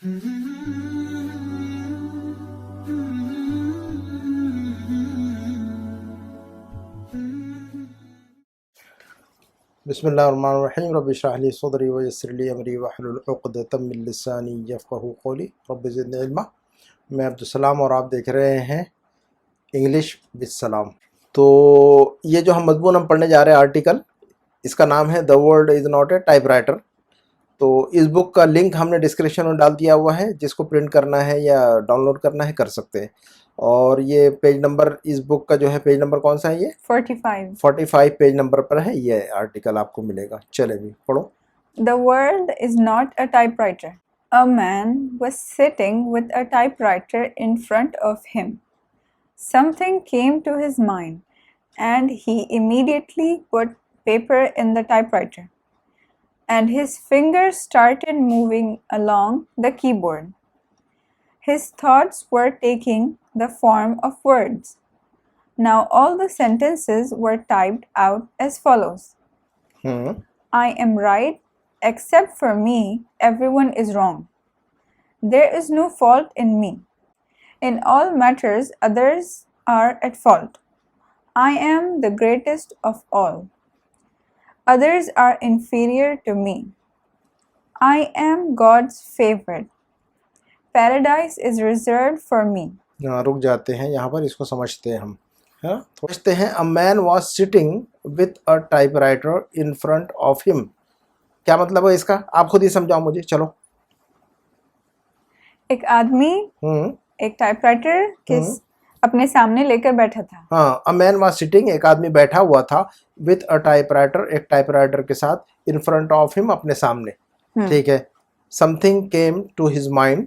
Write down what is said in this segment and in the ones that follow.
बिस्मिल्लाहिर्रहमानिर्रहीम रब्बि इश्रह ली सदरी व यस्सिर ली अमरी वहलुल उक़दतम मिन लिसानी यफ़क़हू क़ौली रब्बि ज़िदनी इल्मा। मैं अब्दुस्सलाम और आप देख रहे हैं इंग्लिश विद सलाम। तो ये जो हम मज़मून हम पढ़ने जा रहे हैं आर्टिकल, इसका नाम है the world is not a typewriter. तो इस बुक का लिंक हमने डिस्क्रिप्शन में डाल दिया हुआ है, जिसको प्रिंट करना है या डाउनलोड करना है कर सकते हैं। और ये पेज नंबर इस बुक का जो है, पेज नंबर कौन सा है? ये 45 पेज नंबर पर है ये आर्टिकल आपको मिलेगा। चले भी पढ़ो। The world is not a typewriter. A man was sitting with a typewriter in front of him. Something came to his mind, and he immediately put paper in the typewriter, and his fingers started moving along the keyboard. His thoughts were taking the form of words. Now all the sentences were typed out as follows. I am right, except for me, everyone is wrong. There is no fault in me. In all matters, others are at fault. I am the greatest of all. Others are inferior to me. I am God's favorite. Paradise is reserved for me. यहाँ रुक जाते हैं, यहाँ पर इसको समझते हैं हम, है ना? समझते हैं। A man was sitting with a typewriter in front of him. क्या मतलब है इसका? आप खुद ही समझाओ मुझे, चलो। एक आदमी एक टाइपराइटर के अपने सामने लेकर बैठा था। हाँ, a man was sitting, एक आदमी बैठा हुआ था, with a typewriter, एक टाइपराइटर के साथ, in front of him, अपने सामने। ठीक है। Something came to his mind,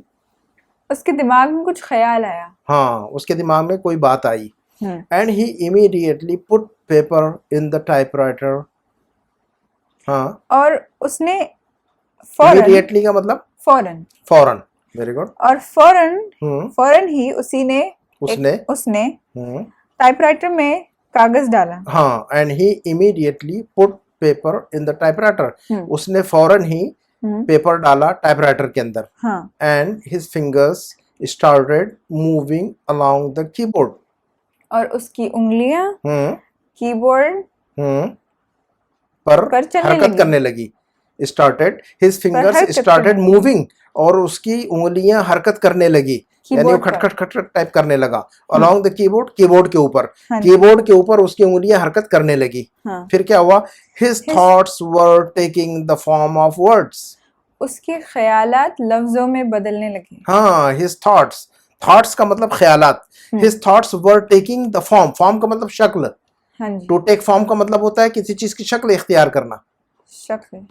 उसके दिमाग में कुछ ख्याल आया। हाँ, उसके दिमाग में कोई बात आई। And he immediately put paper in the typewriter. हाँ, और उसने फौरन, immediately का मतलब फौरन, वेरी गुड। और फौरन ही उसने टाइपराइटर में कागज डाला। हाँ, and he immediately put paper in the typewriter. उसने फौरन ही पेपर डाला टाइपराइटर के अंदर। And his fingers started moving along the keyboard. और उसकी उंगलियां कीबोर्ड पर हरकत करने लगी। Started, his fingers started moving, और उसकी उंगलियां हरकत करने लगी, यानी वो खट खट खट टाइप करने लगा। Along the keyboard, कीबोर्ड के ऊपर, कीबोर्ड के ऊपर उसकी उंगलियां हरकत करने लगी। फिर क्या हुआ? His thoughts were taking the form of words. उसके ख्यालात लफ्जों में बदलने लगे। हाँ, his thoughts का मतलब ख्यालात। His thoughts were taking the form का मतलब शक्ल। To take form का मतलब होता है किसी चीज की शक्ल इख्तियार करना।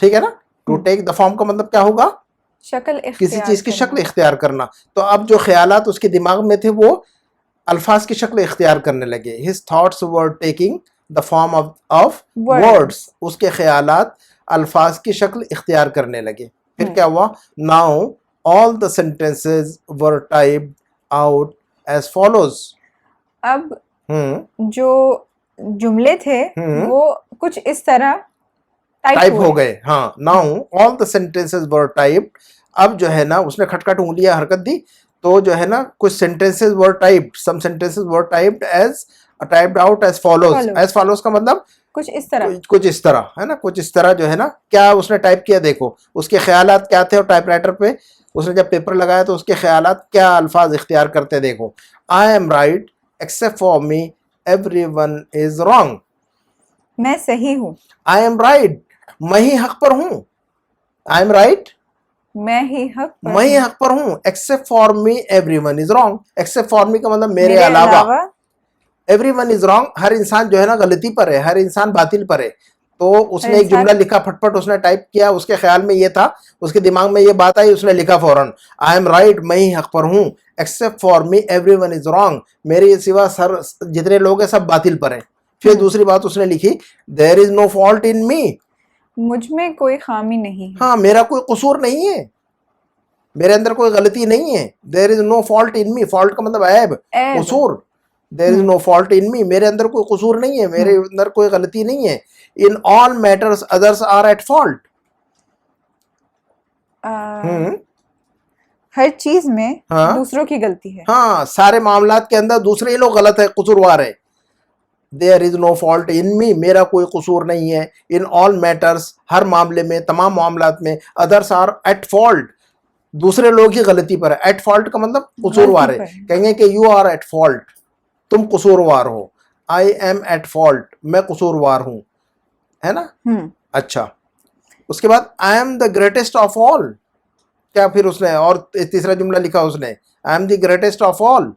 ठीक है ना? To take the form का मतलब क्या होगा? किसी चीज की शक्ल इख्तियार करना। तो अब जो ख्यालात उसके दिमाग में थे वो अल्फाज की शक्ल इख्तियार करने लगे। His thoughts were taking the form of words. उसके ख्यालात अल्फाज की शक्ल इख्तियार करने लगे। फिर क्या हुआ? Now all the sentences were typed out as follows. अब जो जुमले थे वो कुछ इस तरह टाइप हो गए। हाँ, now all the sentences were typed. अब जो है ना, उसने खटखट उंगलियां हरकत दी, तो जो है ना कुछ sentences were typed. Some sentences were typed out as follows. As follows का मतलब कुछ इस तरह, है ना? कुछ इस तरह जो है ना, क्या उसने टाइप किया देखो, उसके ख्यालात क्या थे, और टाइपराइटर पे उसने जब पेपर लगाया तो उसके ख्यालात क्या अल्फाज इख्तियार करते देखो। I am right, except for me, everyone is wrong. मैं सही हूँ। I am right, मैं ही हक पर हूँ। I am right, मैं ही हक पर हूँ। Except for me, everyone is wrong. Except for me का मतलब मेरे अलावा। Everyone is wrong, हर इंसान जो है ना गलती पर है, हर इंसान बातिल पर है। तो उसने एक जुमला लिखा, फटफट उसने टाइप किया, उसके ख्याल में ये था, उसके दिमाग में ये बात आई, उसने लिखा फौरन I am right, मैं ही हक पर हूँ। Except for me, everyone is wrong, मेरे सिवा सर जितने लोग हैं सब बातिल पर हैं। फिर दूसरी बात उसने लिखी, There is no fault in me, मुझ में कोई खामी नहीं है। हाँ, मेरा कोई कसूर नहीं है, मेरे अंदर कोई गलती नहीं है। There is no fault in me, fault का मतलब ऐब, कसूर। There is no fault in me, मेरे अंदर कोई कसूर नहीं है, मेरे अंदर कोई गलती नहीं है। In all matters, others are at fault. हर चीज में हाँ दूसरों की गलती है। हाँ, सारे मामलात के अंदर दूसरे ही लोग गलत है, कसूरवार है। There is no fault in me, मेरा कोई कसूर नहीं है। इन ऑल मैटर्स, हर मामले में, तमाम मामलात में। अदर्स आर एट फॉल्ट, दूसरे लोग ही गलती पर है। एट फॉल्ट का मतलब कसूरवार है। कहेंगे कि यू आर एट फॉल्ट, तुम कसूरवार हो। आई एम एट फॉल्ट, मैं कसूरवार हूं, है ना। अच्छा, उसके बाद I am the greatest of all, क्या फिर उसने और तीसरा जुमला लिखा उसने, I am the greatest of all,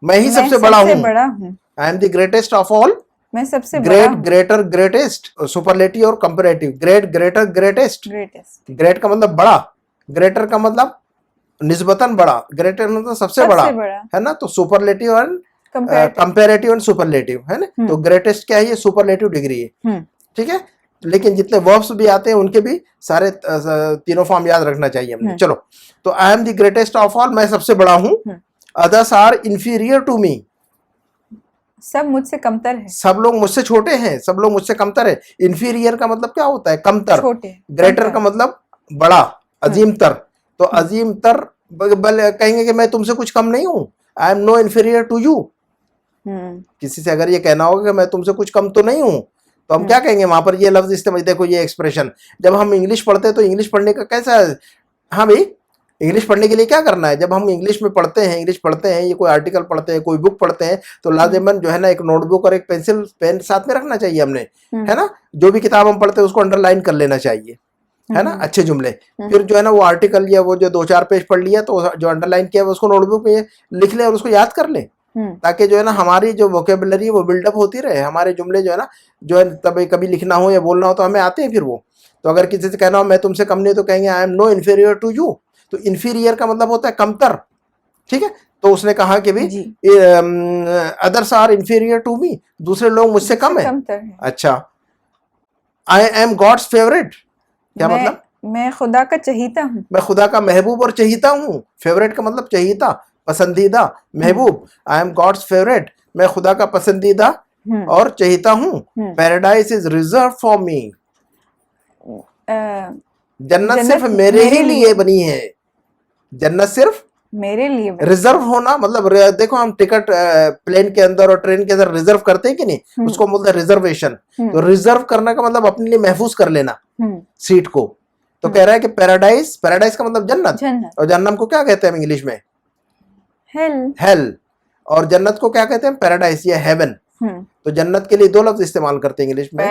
मैं ही सबसे बड़ा हूं। I'm the greatest of all, मैं सबसे ग्रेट, ग्रेटर, ग्रेटेस्ट, सुपरलेटिव और comparative. Great, greater, greatest. Great का मतलब बड़ा, ग्रेटर का मतलब निस्बतन बड़ा, ग्रेटर मतलब सबसे बड़ा, है ना। तो superlative and comparative and superlative, है ना। तो ग्रेटेस्ट क्या है, ये सुपरलेटिव डिग्री है, ठीक है। लेकिन जितने वर्ब्स भी आते हैं उनके भी सारे तीनों फॉर्म याद रखना चाहिए हमने। चलो, तो I'm the greatest of all, मैं सबसे बड़ा हूं। Others are inferior to me, सब मुझसे कमतर है, सब लोग मुझसे छोटे हैं, सब लोग मुझसे कमतर है। इंफीरियर का मतलब क्या होता है, कमतर। ग्रेटर का मतलब बड़ा, अजीमतर। तो अजीमतर कहेंगे कि मैं तुमसे कुछ कम नहीं हूं, I'm no inferior to you. किसी से अगर ये कहना होगा कि मैं तुमसे कुछ कम तो नहीं हूं, तो हम क्या कहेंगे वहां पर, ये लफ्ज इस्तेमाल। देखो ये एक्सप्रेशन, जब हम इंग्लिश पढ़ते हैं तो इंग्लिश पढ़ने का कैसा है, हाँ भाई, इंग्लिश पढ़ने के लिए क्या करना है, जब हम इंग्लिश में पढ़ते हैं, इंग्लिश पढ़ते हैं, ये कोई आर्टिकल पढ़ते हैं, कोई बुक पढ़ते हैं, तो लाजिमन जो है ना एक नोटबुक और एक पेंसिल पेन साथ में रखना चाहिए हमने, है ना। जो भी किताब हम पढ़ते हैं उसको अंडरलाइन कर लेना चाहिए, है ना, अच्छे जुमले। फिर जो है ना वो आर्टिकल या वो जो 2-4 पेज पढ़ लिया तो जो अंडरलाइन किया उसको नोटबुक में लिख ले और उसको याद कर ले, ताकि जो है ना हमारी जो वोकेबुलरी वो बिल्डअप होती रहे, हमारे जुमले जो है ना, जो है तब कभी लिखना हो या बोलना हो तो हमें आते हैं फिर वो। तो अगर किसी से कहना हो मैं तुमसे कम नहीं, तो कहेंगे I'm no inferior to you. तो इंफीरियर का मतलब होता है कमतर, ठीक है। तो उसने कहा कि भाई others are inferior to me, दूसरे लोग मुझसे कम है। अच्छा, आई एम गॉड्स फेवरेट, क्या मतलब, मैं खुदा का चहीता हूँ, मैं खुदा का महबूब और चहीता हूँ। फेवरेट का मतलब चहीता, पसंदीदा, महबूब। आई एम गॉड्स फेवरेट, मैं खुदा का पसंदीदा और चहीता हूँ। Paradise is reserve for me, जन्नत सिर्फ मेरे ही लिए बनी है। जन्नत सिर्फ मेरे लिए। रिजर्व होना मतलब देखो हम टिकट प्लेन के अंदर और ट्रेन के अंदर रिजर्व करते हैं कि नहीं, उसको बोलते हैं रिजर्वेशन। तो रिजर्व करने का मतलब अपने लिए महफूज कर लेना सीट को। तो कह रहा है कि पैराडाइज, पैराडाइज का मतलब जन्नत, और जन्नम को क्या कहते हैं इंग्लिश में, हेल। हेल। और जन्नत को क्या कहते हैं, पैराडाइज या हेवन। तो जन्नत के लिए 2 लफ्ज इस्तेमाल करते हैं इंग्लिश में,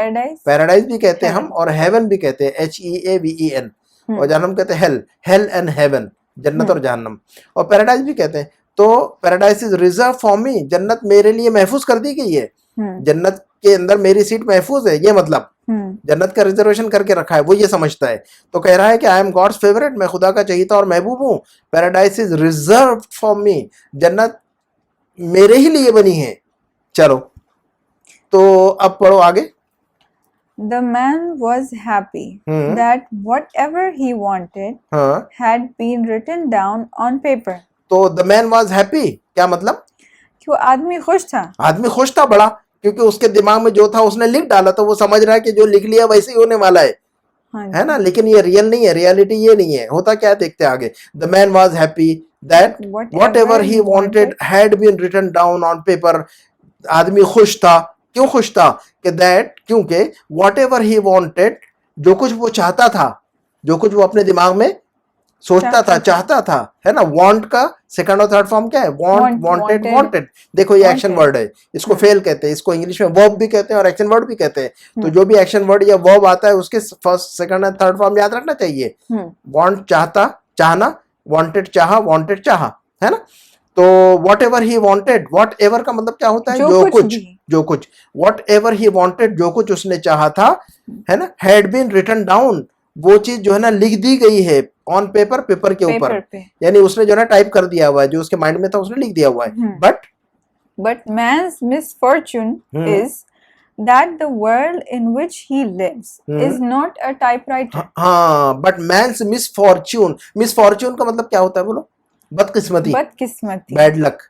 पैराडाइज भी कहते हैं हम और हेवन भी कहते हैं, HEAVEN। और जहन्नम कहते हैं हेल, हेल एंड हेवन, जन्नत और जहन्नम। और पैराडाइज भी कहते हैं। तो paradise is reserve for me, जन्नत मेरे लिए महफूज कर दी गई है, जन्नत के अंदर मेरी सीट महफूज है, ये मतलब जन्नत का रिजर्वेशन करके रखा है, वो ये समझता है। तो कह रहा है कि आई एम गॉड्स फेवरेट, मैं खुदा का चहीता और महबूब हूँ। Paradise is reserve for me, जन्नत मेरे ही लिए बनी है। चलो, तो अब पढ़ो आगे। The man was happy that whatever he wanted had been written down on paper. तो the man was happy क्या मतलब, कि वो आदमी खुश था, आदमी खुश था बड़ा, क्योंकि उसके दिमाग में जो था उसने लिख डाला, तो वो समझ रहा है कि जो लिख लिया वैसे ही होने वाला है ना। लेकिन ये रियल नहीं है, रियलिटी ये नहीं है। होता क्या है देखते आगे। The man was happy that whatever he wanted had been written down on paper. आदमी खुश था, क्यों खुश था कि दैट, क्योंकि whatever he wanted, जो कुछ वो चाहता था, जो कुछ वो अपने दिमाग में सोचता था, चाहता था, है ना। want का सेकंड और थर्ड फॉर्म क्या है, want, wanted, wanted। देखो ये एक्शन वर्ड है, इसको फेल कहते हैं, इसको इंग्लिश में वर्ब भी कहते हैं और एक्शन वर्ड भी कहते हैं। तो जो भी एक्शन वर्ड या वर्ब आता है उसके फर्स्ट, सेकंड और थर्ड फॉर्म याद रखना चाहिए। want चाहता, चाहना, wanted चाहा, wanted चाहा, है ना। तो what ever he wanted, what ever का मतलब क्या होता है, जो कुछ, जो कुछ। वॉट एवर ही वॉन्टेड, जो कुछ उसने चाहा था, है ना। हैड बीन रिटन डाउन, वो चीज जो है ना लिख दी गई है, ऑन पेपर, पेपर के ऊपर, यानी उसने जो है ना टाइप कर दिया हुआ है, जो उसके माइंड में था उसने लिख दिया हुआ है। But man's misfortune is that the world in which he lives is not a typewriter. हाँ, but man's misfortune, misfortune का मतलब क्या होता है बोलो, बदकिस्मती, बदकिस्मती, बैड लक।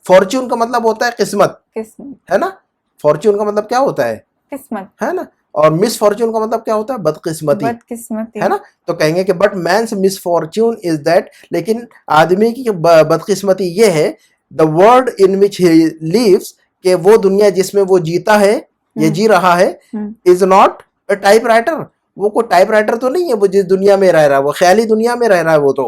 फॉर्च्यून का मतलब होता है किस्मत, किस्मत, है ना। फॉर्च्यून का मतलब क्या होता है, किस्मत, है ना। और मिसफॉर्च्यून का मतलब क्या होता है? बदकिस्मती, बदकिस्मती है ना? तो कहेंगे कि but man's misfortune is that, लेकिन आदमी की बदकिस्मती ये है, the world in which he lives, कि वो दुनिया जिसमें वो जीता है, ये जी रहा है, इज नॉट अ टाइपराइटर, वो कोई टाइपराइटर तो नहीं है, वो जिस दुनिया में रह रहा है वो ख्याली दुनिया में रह रहा है वो तो,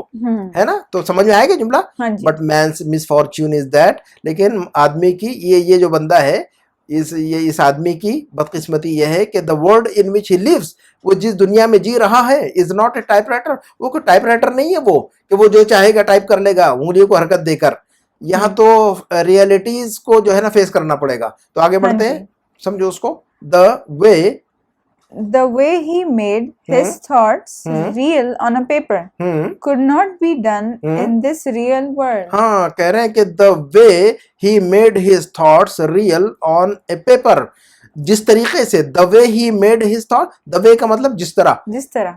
है ना? तो समझ में आएगा जुमला? But man's misfortune is that, लेकिन आदमी की ये जो बंदा है, इस आदमी की बदकिस्मती यह है कि the world in which he lives, वो जिस दुनिया में जी रहा है, इज नॉट ए टाइपराइटर, वो कोई टाइपराइटर नहीं है वो, कि वो जो चाहेगा टाइप कर लेगा उंगलियों को हरकत देकर। यहाँ तो रियलिटीज को जो है ना फेस करना पड़ेगा। तो आगे बढ़ते हैं, समझो उसको। The way he made his thoughts real on a paper could not be done in this real world. हाँ, कह रहे हैं कि the way he made his thoughts real on a paper, जिस तरीके से, the way he made his thoughts, the way का मतलब जिस तरह,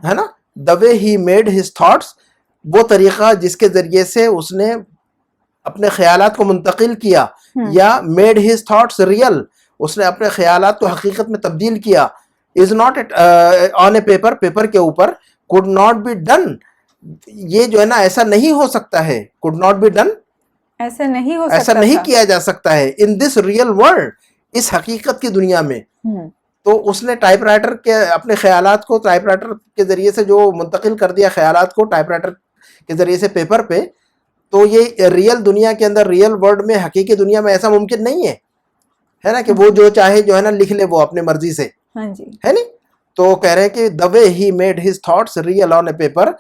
है ना? the way he made his thoughts, वो तरीका जिसके जरिए से उसने अपने ख्यालात को मुंतकिल किया, या made his thoughts real, उसने अपने ख्यालात को हकीकत में तब्दील किया, is not on A paper, paper के ऊपर, कुड नॉट बी डन, ये जो है ना ऐसा नहीं हो सकता है, कुड नॉट बी डन, ऐसा नहीं हो सकता, ऐसा नहीं किया जा सकता है, इन दिस रियल वर्ल्ड, इस हकीकत की दुनिया में। तो उसने टाइपराइटर के अपने ख्यालात को टाइपराइटर के जरिए से जो मुंतकिल कर दिया, ख्यालात को टाइपराइटर के जरिए से पेपर पे, तो ये रियल दुनिया के अंदर, रियल वर्ल्ड में, हकीकी दुनिया में ऐसा मुमकिन नहीं है ना, कि वो जो चाहे जो है ना लिख ले वो अपने मर्जी से, है नहीं? तो कह रहे हैं कि the way he made his thoughts real on A paper,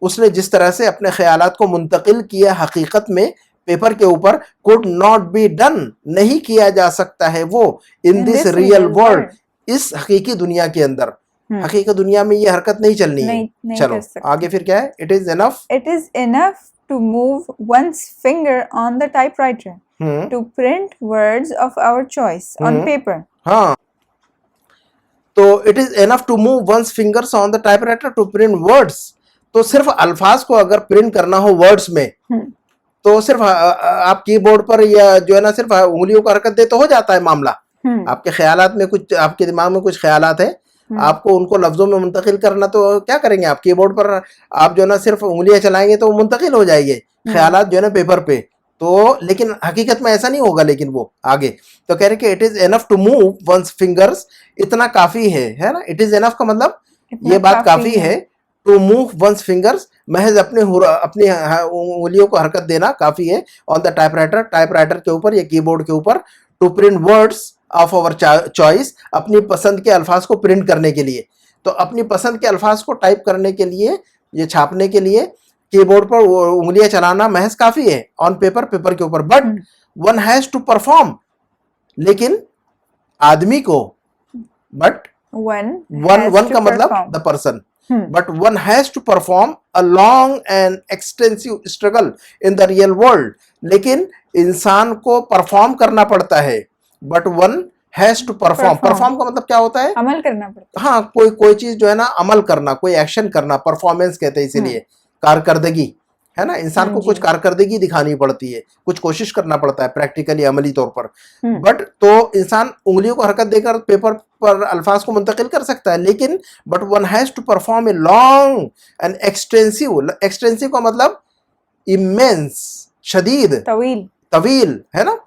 उसने जिस तरह से अपने ख्यालात को मुंतकिल किया हकीकत में पेपर के ऊपर, कुड नॉट बी डन, नहीं किया जा सकता है वो, इन दिस रियल वर्ल्ड, इस हकीकी दुनिया के अंदर। हकीकी दुनिया में ये हरकत नहीं चलनी है। चलो आगे फिर क्या है? It is enough to move one's finger on the typewriter to print words of our choice on paper. हाँ, तो it is enough to move one's fingers on the typewriter to print words, तो सिर्फ अल्फाज को अगर print करना हो words में, तो सिर्फ आप कीबोर्ड पर या जो है ना सिर्फ उंगलियों को हरकत दे तो हो जाता है मामला। आपके ख्यालात में कुछ, आपके दिमाग में कुछ ख्यालात है, आपको उनको लफ्जों में मुंतकिल करना, तो क्या करेंगे आप? कीबोर्ड पर आप जो है ना सिर्फ उंगलियां चलाएंगे तो मुंतकिल हो जाएंगे ख्यालात जो है ना पेपर पे। तो लेकिन हकीकत में ऐसा नहीं होगा। लेकिन वो आगे तो कह रहे कि it is enough to move one's fingers, इतना काफी है ना? इट इज एनफ का मतलब ये बात काफी है, टू मूव वंस फिंगर्स, महज अपनी उंगलियों को हरकत देना काफी है, ऑन द टाइपराइटर, टाइपराइटर के ऊपर या कीबोर्ड के ऊपर, to print words of our choice, अपनी पसंद के अल्फाज को प्रिंट करने के लिए। तो अपनी पसंद के अल्फाज को टाइप करने के लिए, ये छापने के लिए कीबोर्ड पर उंगलियां चलाना महज काफी है, ऑन पेपर, पेपर के ऊपर। But one has to perform, लेकिन आदमी को, बट वन का मतलब the person, but one has to perform a long and extensive struggle in the real world, लेकिन इंसान को परफॉर्म करना पड़ता है। But one has to perform, perform का मतलब क्या होता है? अमल करना पड़ता है। हाँ, कोई चीज जो है ना अमल करना, कोई एक्शन करना, परफॉर्मेंस कहते हैं इसीलिए, कारकर्दगी, है ना? इंसान को कुछ कारकर्दगी दिखानी पड़ती है, कुछ कोशिश करना पड़ता है प्रैक्टिकली, अमली तौर पर। बट तो इंसान उंगलियों को हरकत देकर पेपर पर अल्फाज को मुंतकिल कर सकता है, लेकिन but one has to perform a long and extensive, extensive का मतलब इमेंस, शदीद, तवील, है ना?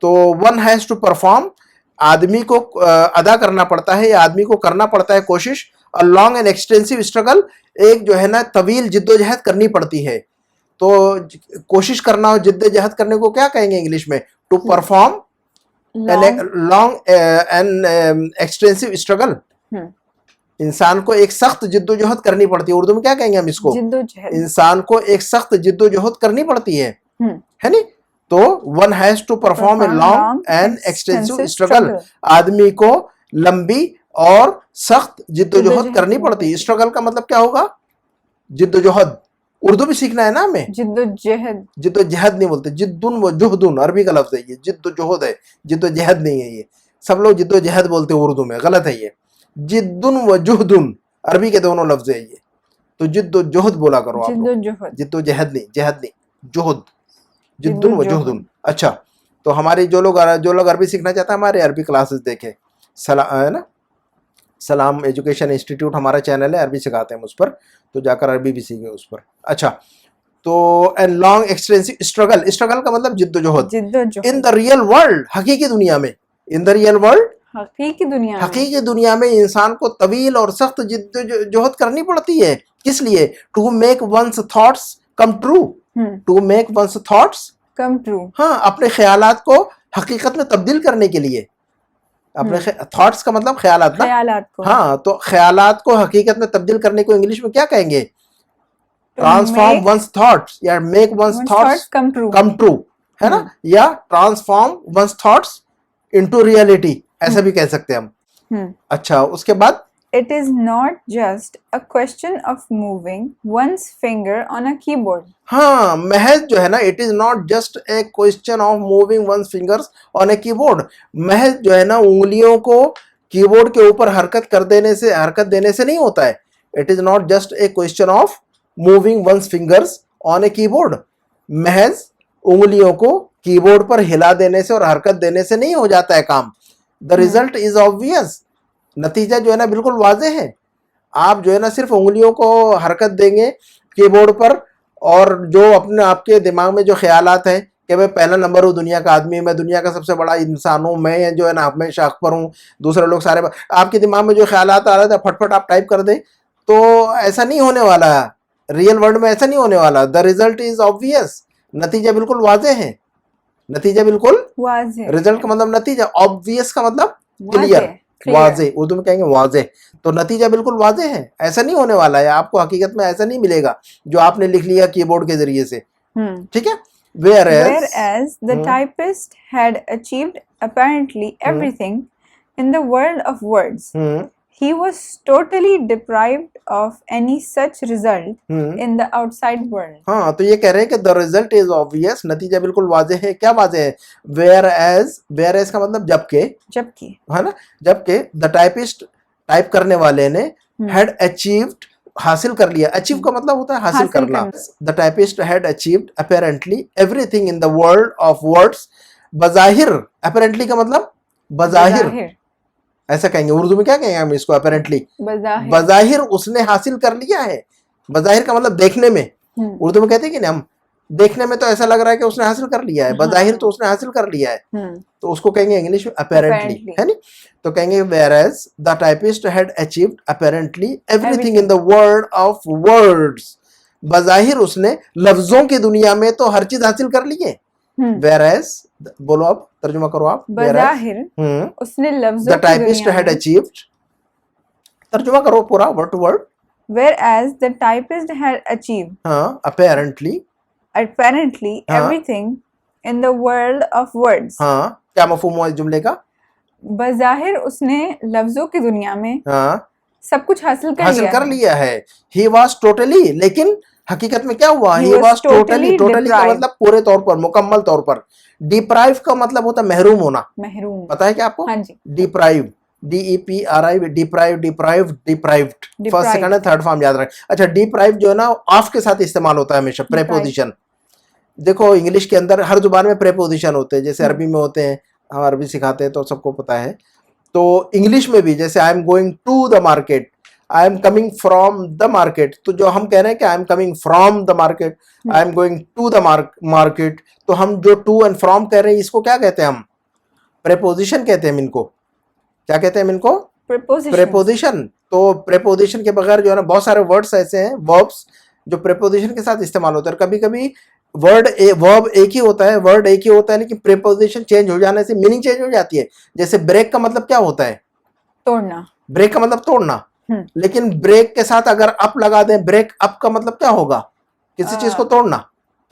तो वन हैज टू परफॉर्म, आदमी को अदा करना पड़ता है, या आदमी को करना पड़ता है कोशिश, अ लॉन्ग एंड एक्सटेंसिव स्ट्रगल, एक जो है ना तवील जिद्दोजहद करनी पड़ती है। तो कोशिश करना और जिद्दोजहद करने को क्या कहेंगे इंग्लिश में? To perform long and extensive struggle. इंसान को एक सख्त जिद्दोजहद करनी पड़ती है। उर्दू में क्या कहेंगे हम इसको? इंसान को एक सख्त जिद्दोजहद करनी पड़ती है नहीं? तो one has to perform a long and extensive struggle, आदमी को लंबी और सख्त जिद्दोजहद करनी पड़ती है। स्ट्रगल का मतलब क्या होगा? जिद्दोजहद। उर्दू भी सीखना है ना हमें। जिद्दोजहद, जिद्दोजहद नहीं बोलते, जिद्दुन व जुहदुन अरबी का लफ्ज है ये, जिद्दोजहद है, जिद्दोजहद नहीं है ये। सब लोग जिद्दोजहद बोलते हैं उर्दू में, गलत है ये। जिद्दुन व जुहदुन अरबी के दोनों लफ्ज है ये। तो जिद्दोजहद बोला करो आप लोग, जिद्दोजहद नहीं, जहद नहीं, जुहद, जिद्दुन व जुहदुन। अच्छा, तो हमारे जो लोग अरबी सीखना चाहते हैं, हमारे अरबी क्लासेस देखें, है ना? सलाम एजुकेशन इंस्टीट्यूट हमारा चैनल है, अरबी सिखाते हैं हम उस पर, तो जाकर अरबी भी सीखें उस पर। अच्छा, तो and long extensive struggle, struggle का मतलब जिद्दोजहद, इन द रियल वर्ल्ड, हकीकी दुनिया में, इन द रियल वर्ल्ड, हकीकी दुनिया में इंसान को तवील और सख्त जिद्दोजहद करनी पड़ती है। किस लिए? To make one's thoughts come true, to make one's thoughts come true, हाँ, अपने ख्यालात को हकीकत में तब्दील करने के लिए। अपने थॉट्स का मतलब ख्यालात ना, ख्यालात को, हाँ, तो ख्यालात को हकीकत में तब्दील करने को इंग्लिश में क्या कहेंगे? ट्रांसफॉर्म वंस थॉट्स या make one's thoughts come true, है ना, या transform one's thoughts into reality, ऐसा भी कह सकते हैं हम। अच्छा, उसके बाद It is not just a question of moving one's finger on a keyboard. हाँ, महज जो है ना, it is not just a question of moving one's fingers on a keyboard, महज जो है ना उंगलियों को कीबोर्ड के ऊपर हरकत देने से नहीं होता है। It is not just a question of moving one's fingers on a keyboard, महज उंगलियों को कीबोर्ड पर हिला देने से और हरकत देने से नहीं हो जाता है काम। द रिजल्ट इज ऑब्वियस, नतीजा जो है ना बिल्कुल वाज़ेह है। आप जो है ना सिर्फ उंगलियों को हरकत देंगे कीबोर्ड पर, और जो अपने आपके दिमाग में जो ख्यालात हैं कि मैं पहला नंबर हूँ दुनिया का आदमी, मैं दुनिया का सबसे बड़ा इंसान हूँ, मैं जो है ना हमेशा अकबर हूँ, दूसरे लोग सारे, आपके दिमाग में जो ख्यालात आ रहे थे फटफट आप टाइप कर दें, तो ऐसा नहीं होने वाला। रियल वर्ल्ड में ऐसा नहीं होने वाला। द रिजल्ट इज ऑब्वियस, नतीजा बिल्कुल वाज़ेह है, नतीजा बिल्कुल वाज़ेह। रिजल्ट का मतलब नतीजा, ऑब्वियस का मतलब क्लियर, वाज़े, उर्दू में कहेंगे वाज़े, तो नतीजा बिल्कुल वाज़े है, ऐसा नहीं होने वाला है। आपको हकीकत में ऐसा नहीं मिलेगा जो आपने लिख लिया कीबोर्ड के जरिए से, ठीक है। Whereas the typist had achieved apparently everything in the world of words, he was totally deprived of any such result in the outside world. हाँ, तो ये कह रहे हैं कि the result is obvious, नतीजा बिल्कुल वाज़ेह है। क्या वाज़ेह है? whereas का मतलब जबकि, है ना, जबकि the typist, टाइप करने वाले ने, had achieved, हासिल कर लिया। अचीव का मतलब होता है हासिल करना। The typist had achieved apparently everything in the world of words, बज़ाहिर, अपैरेंटली का मतलब बज़ाहिर, ऐसा कहेंगे। उर्दू में क्या कहेंगे हम इसको? अपैरेंटली, बज़ाहिर उसने हासिल कर लिया है। बज़ाहिर का मतलब देखने में, उर्दू में कहते हैं कि ना हम, देखने में तो ऐसा लग रहा है कि उसने हासिल कर लिया है, बज़ाहिर तो उसने हासिल कर लिया है, तो उसको कहेंगे इंग्लिश में अपैरेंटली, है नी। तो कहेंगे whereas the typist had achieved apparently everything in the world of words, बज़ाहिर उसने लफ्जों की दुनिया में तो हर चीज हासिल कर ली है। whereas, बोलो आप, तर्जुमा करो आप। बज़ाहिर उसने लफ्जों the typist had achieved, तर्जुमा करो पूरा word to word। whereas the typist had achieved, हाँ, apparently everything in the world of words, हाँ, क्या मफ़हूम हुआ इस जुमले का? बज़ाहिर उसने लफ्जों की दुनिया में सब कुछ हासिल कर लिया है। He was totally, लेकिन हकीकत में क्या हुआ? He was totally का मतलब पूरे तौर पर, मुकम्मल तौर पर। Deprive का मतलब होता है महरूम होना, महरूम, पता है क्या आपको? हाँ जी। Deprive, deprived, first second and third form याद रखें। अच्छा, deprive जो है ना ऑफ के साथ इस्तेमाल होता है हमेशा, प्रेपोजिशन। देखो इंग्लिश के अंदर हर जुबान में प्रेपोजिशन होते हैं, जैसे अरबी में होते हैं, हम अरबी सिखाते हैं तो सबको पता है। तो इंग्लिश में भी जैसे I'm going to the market, I'm coming from the market, तो जो हम कह रहे हैं कि I'm coming from the market, I'm going to the market, तो हम जो टू एंड फ्रॉम कह रहे हैं इसको क्या कहते हैं? हम प्रेपोजिशन कहते हैं। इनको क्या कहते हैं? इनको प्रेपोजिशन। तो प्रेपोजिशन के बगैर जो है ना बहुत सारे वर्ड्स ऐसे हैं, वर्ब्स, जो प्रेपोजिशन के साथ इस्तेमाल होते हैं। कभी कभी वर्ब एक ही होता है, लेकिन प्रेपोजिशन चेंज हो जाने से मीनिंग चेंज हो जाती है। जैसे ब्रेक का मतलब क्या होता है? तोड़ना। ब्रेक का मतलब तोड़ना, लेकिन ब्रेक के साथ अगर अप लगा दें, ब्रेक अप का मतलब क्या होगा? किसी चीज को तोड़ना,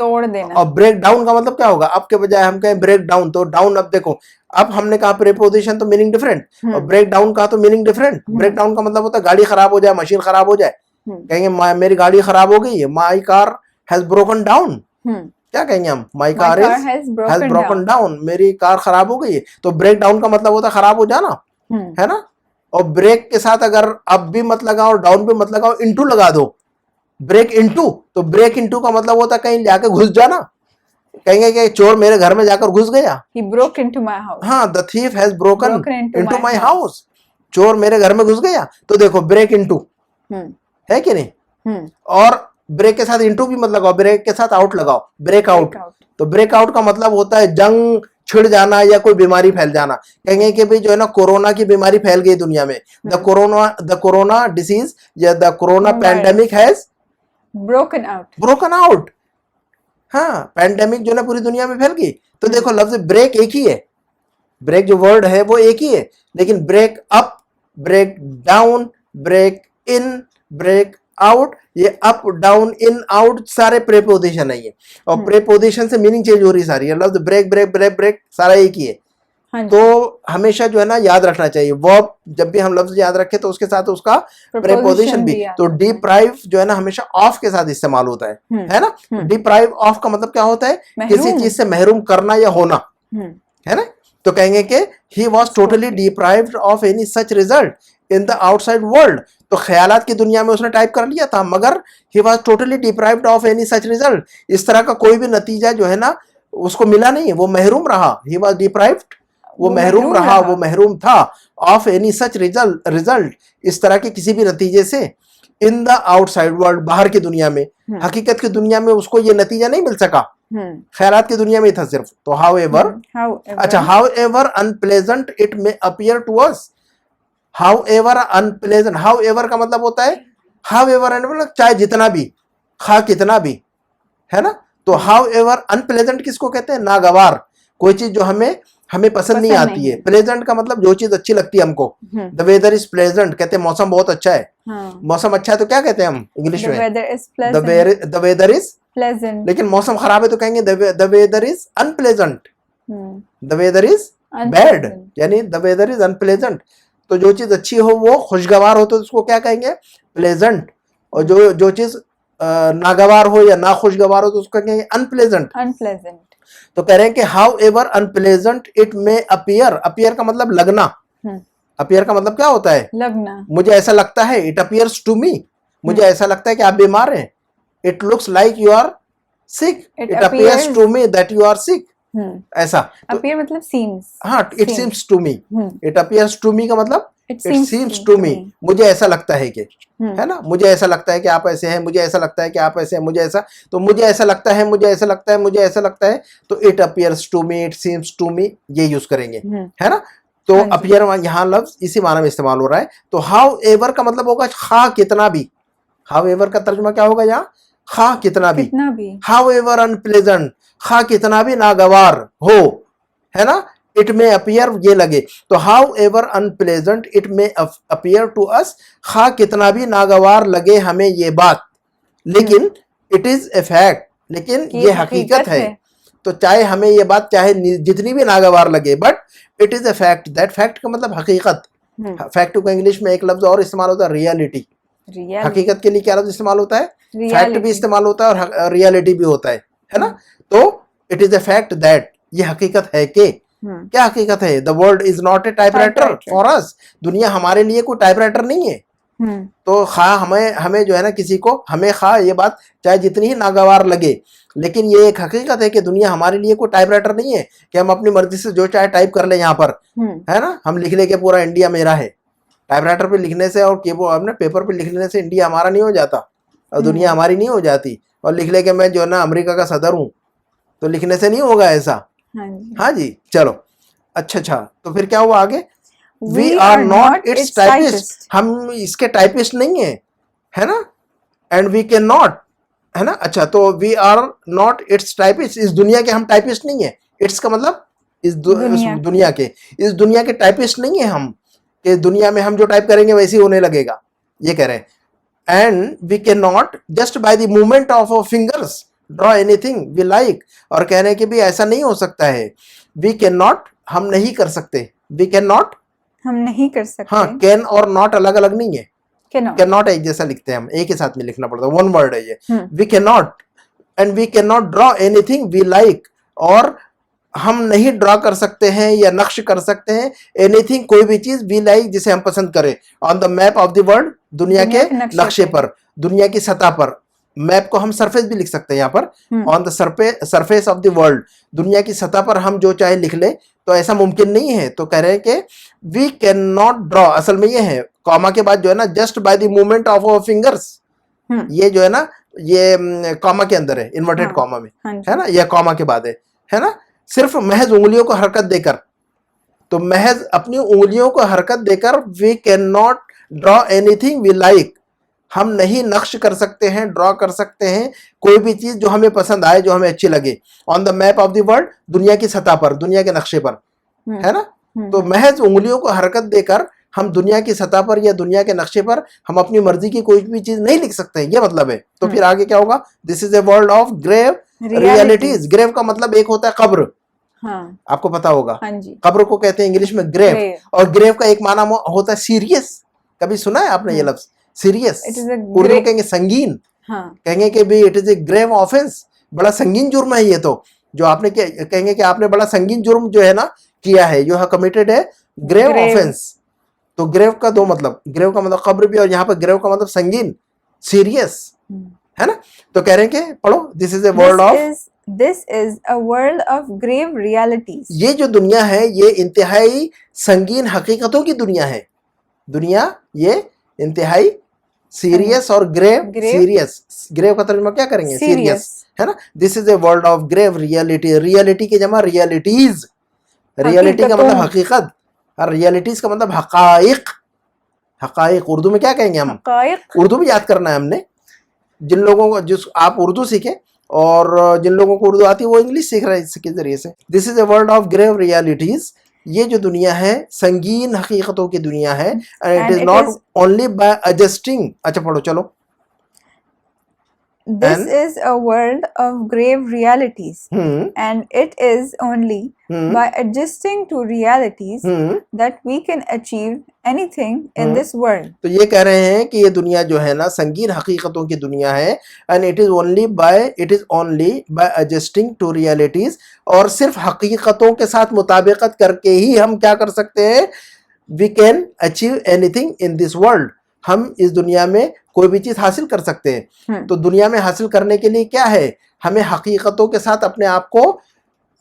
तोड़ देना। और ब्रेक डाउन का मतलब क्या होगा? अप के बजाय हम कहें ब्रेक डाउन, तो डाउन, अब देखो, अब हमने कहा प्रेपोजिशन तो मीनिंग डिफरेंट, और ब्रेक डाउन का तो मीनिंग डिफरेंट। ब्रेक डाउन का मतलब होता है गाड़ी खराब हो जाए, मशीन खराब हो जाए, कहेंगे मेरी गाड़ी खराब हो गई है, my car has broken down. क्या कहेंगे हम? My car has broken down, मेरी कार खराब हो गई है। तो ब्रेक डाउन का मतलब होता है खराब हो जाना, है ना। और ब्रेक के साथ अगर अप भी मत लगाओ, डाउन भी मत लगाओ, इनटू लगा दो, ब्रेक इनटू, तो ब्रेक इनटू का मतलब होता है कहीं जाके घुस जाना। कहेंगे कि चोर मेरे घर में जाकर घुस गया, he broke into my house। हाँ, the thief has broken into my house। चोर मेरे घर में घुस गया तो देखो ब्रेक इनटू है कि नहीं, और ब्रेक के साथ इनटू भी मत लगाओ, ब्रेक के साथ आउट लगाओ, ब्रेक आउट। तो ब्रेक आउट का मतलब होता है जंग छिड़ जाना या कोई बीमारी फैल जाना। कहेंगे कि भाई जो है ना कोरोना की बीमारी फैल गई दुनिया में, द कोरोना डिसीज या the corona pandemic has broken out. हाँ, पैंडेमिक जो है ना पूरी दुनिया में फैल गई। तो देखो लफ्ज ब्रेक एक ही है, ब्रेक जो वर्ड है वो एक ही है, लेकिन break up, break down, break in, break out, up अप डाउन इन आउट सारे प्रेपोजिशन है ये, और प्रेपोजिशन से मीनिंग चेंज हो रही सारी है। लफ्ज ब्रेक ब्रेक ब्रेक ब्रेक सारा एक ही है। तो हमेशा जो है ना याद रखना चाहिए, वर्ब जब भी हम लफ्ज याद रखें तो उसके साथ उसका प्रेपोजिशन भी। तो डिप्राइव जो है ना हमेशा ऑफ के साथ इस्तेमाल होता है ना। डिप्राइव ऑफ का मतलब क्या होता है, किसी चीज से महरूम करना या होना, है ना। तो कहेंगे कि he was totally deprived of any such result in the outside world। तो ख्यालात की दुनिया में उसने टाइप कर लिया था, मगर he was totally deprived of any such result, इस तरह का कोई भी नतीजा जो है ना उसको मिला नहीं है, वो महरूम रहा। he was deprived, वो महरूम रहा, वो महरूम था, of any such result, इस तरह के किसी भी नतीजे से, in the outside world, बाहर की दुनिया में। हकीकत की दुनिया में उसको ये नतीजा नहीं मिल सका, ख्यालात की दुनिया में था सिर्फ। तो however, अच्छा, however unpleasant it may appear to us, however unpleasant, however का मतलब होता है however, मतलब चाहे जितना भी, खा कितना भी, है ना। तो however unpleasant किसको कहते हैं, नागवार, कोई चीज जो हमें पसंद नहीं आती है। प्लेजेंट का मतलब जो चीज अच्छी लगती है हमको। द वेदर इज प्लेजेंट, कहते हैं मौसम बहुत अच्छा है। मौसम अच्छा है तो क्या कहते हैं हम इंग्लिश में, द वेदर इज प्लेजेंट। लेकिन मौसम खराब है तो कहेंगे the weather is unpleasant, the weather is bad, यानी द वेदर इज अनप्लेजेंट। तो जो चीज अच्छी हो वो खुशगवार हो तो उसको क्या कहेंगे, प्लेजेंट। और जो चीज नागवार हो या ना खुशगवार हो तो उसको कहेंगे अनप्लेजेंट। तो कह रहे हैं कि how ever unpleasant it may appear, appear का मतलब लगना, अपियर का मतलब क्या होता है, लगना। मुझे ऐसा लगता है, इट अपियर्स टू मी, मुझे ऐसा लगता है कि आप बीमार हैं। It looks like you are sick, it appears to me that you are sick, ऐसा। अपियर मतलब सीम्स, हाँ, it seems to me, it appears to me का मतलब इट सीम्स टू मी, मुझे ऐसा लगता है कि, है ना, मुझे ऐसा लगता है कि आप ऐसे हैं, मुझे ऐसा लगता है कि आप ऐसे हैं, मुझे ऐसा, तो मुझे ऐसा लगता है, मुझे ऐसा लगता है, मुझे ऐसा लगता है, तो it appears to me, it seems to me, ये यूज करेंगे, है ना। तो अपीयर यहाँ लफ्ज इसी माना में इस्तेमाल हो रहा है। तो हाउ एवर का मतलब होगा खा कितना भी, हाउ एवर का तर्जुमा क्या होगा यहाँ, खा कितना भी, हाउ एवर अनप्लेजेंट, खा कितना भी नागवार हो, है ना। इट में अपियर ये लगे, तो हाउ एवर अनप्लेजेंट इट में अपियर टू अस, खा कितना भी नागवार लगे हमें ये बात, लेकिन इट इज ए फैक्ट, लेकिन ये हकीकत है। तो चाहे हमें ये बात चाहे जितनी भी नागवार लगे, but it is a fact, that fact का मतलब हकीकत। फैक्ट को इंग्लिश में एक लफ्ज और इस्तेमाल होता है, रियलिटी। हकीकत के लिए क्या लफ्ज इस्तेमाल होता है, फैक्ट भी इस्तेमाल होता है और रियलिटी भी होता है ना। तो it is a fact that, ये हकीकत है कि, क्या हकीकत है, the world is not a typewriter for us, दुनिया हमारे लिए कोई टाइपराइटर नहीं है। तो खा हमें जो है ना किसी को, हमें खा ये बात चाहे जितनी ही नागवार लगे, लेकिन ये एक हकीकत है कि दुनिया हमारे लिए कोई टाइपराइटर नहीं है कि हम अपनी मर्जी से जो चाहे टाइप कर ले यहाँ पर, है ना। हम लिख ले के पूरा इंडिया मेरा है, टाइपराइटर पे लिखने से और अपने पेपर पे लिख लेने से इंडिया हमारा नहीं हो जाता और दुनिया हमारी नहीं हो जाती। और लिख ले के मैं जो है ना अमेरिका का सदर हूँ, तो लिखने से नहीं होगा ऐसा। हाँ जी, चलो, अच्छा, तो फिर क्या हुआ आगे, we are not its typist, हम इसके टाइपिस्ट नहीं है ना, एंड वी कैन नॉट, है ना। अच्छा, तो we are not its typist, इस दुनिया के हम टाइपिस्ट नहीं है। इट्स का मतलब इस दुनिया के टाइपिस्ट नहीं है हम, कि दुनिया में हम जो टाइप करेंगे वैसे ही होने लगेगा, ये कह रहे हैं। And we can not just by the movement of our fingers draw anything we like, और कह रहे हैं कि भी ऐसा नहीं हो सकता है। वी कैन नॉट, हम नहीं कर सकते, वी कैन नॉट, हम नहीं कर सकते। हाँ, कैन और नॉट अलग अलग नहीं है, कैन नॉट एक जैसा लिखते हैं हम, एक ही साथ में लिखना पड़ता है, वन वर्ड है ये। We can not, and we can not draw anything we like, और हम नहीं ड्रॉ कर सकते हैं या नक्श कर सकते हैं एनीथिंग, कोई भी चीज, वी लाइक जिसे हम पसंद करें, on the map of the world, दुनिया के नक्शे पर, दुनिया की सतह पर, मैप को हम सरफेस भी लिख सकते हैं यहाँ पर, on the surface of the world, दुनिया की सतह पर हम जो चाहे लिख ले, तो ऐसा मुमकिन नहीं है। तो कह रहे हैं कि वी कैन नॉट ड्रॉ, असल में ये है कॉमा के बाद जो है ना, just by the movement of our fingers, ये जो है ना ये कॉमा के अंदर है, इन्वर्टेड कॉमा में है ना, यह कॉमा के बाद है ना, सिर्फ महज उंगलियों को हरकत देकर, तो महज अपनी उंगलियों को हरकत देकर we can not draw anything we like, हम नहीं नक्श कर सकते हैं, ड्रॉ कर सकते हैं कोई भी चीज जो हमें पसंद आए, जो हमें अच्छी लगे, on the map of the world, दुनिया की सतह पर, दुनिया के नक्शे पर, है ना। तो महज उंगलियों को हरकत देकर हम दुनिया की सतह पर या दुनिया के नक्शे पर हम अपनी मर्जी की कोई भी चीज नहीं लिख सकते हैं, ये मतलब है। तो फिर आगे क्या होगा, this is a world of grave realities. Grave का मतलब एक होता है कब्र, हाँ, आपको पता होगा, हाँ जी, कब्र को कहते हैं इंग्लिश में ग्रेव, और ग्रेव का एक माना होता है सीरियस। कभी सुना है आपने ये लफ्ज सीरियस? उर्दू कहेंगे संगीन, कहेंगे कि भी it is a grave offence, बड़ा संगीन जुर्म है ये, तो जो आपने कहेंगे कि आपने बड़ा संगीन जुर्म जो है ना किया है, यू हैव कमिटेड है ग्रेव ऑफेंस। तो ग्रेव का दो मतलब, ग्रेव का मतलब कब्र भी, और यहाँ पर ग्रेव का मतलब संगीन, सीरियस, है ना। तो कह रहे हैं कि पढ़ो, this is a world of, this is a world of grave realities. ये जो दुनिया है ये इंतहाई संगीन हकीकतों की दुनिया है, दुनिया ये इंतहाई सीरियस और ग्रेव, सीरियस, ग्रेव का तर्जुमा क्या करेंगे, सीरियस, है ना। This is a world of grave reality, reality की जमा रियलिटीज, रियलिटी का मतलब हकीकत, और रियलिटीज का मतलब हकाइक, हकाइक उर्दू में क्या कहेंगे हम, उर्दू भी याद करना है हमने, जिन लोगों को, जिस आप उर्दू सीखे और जिन लोगों को उर्दू आती है वो इंग्लिश सीख रहे हैं इसके जरिए से। This is a world of grave realities, ये जो दुनिया है संगीन हकीकतों की दुनिया है, and it is not only by adjusting, अच्छा पढ़ो चलो, this is a world of grave realities, and it is only by adjusting to realities that we can achieve anything in this world. तो ये कह रहे हैं कि ये दुनिया जो है ना संगीन हकीकतों की दुनिया है, and it is only by adjusting to realities, और सिर्फ हकीकतों के साथ मुताबिकत करके ही हम क्या कर सकते हैं, we can achieve anything in this world, हम इस दुनिया में कोई भी चीज हासिल कर सकते हैं। तो दुनिया में हासिल करने के लिए क्या है, हमें हकीकतों के साथ अपने आप को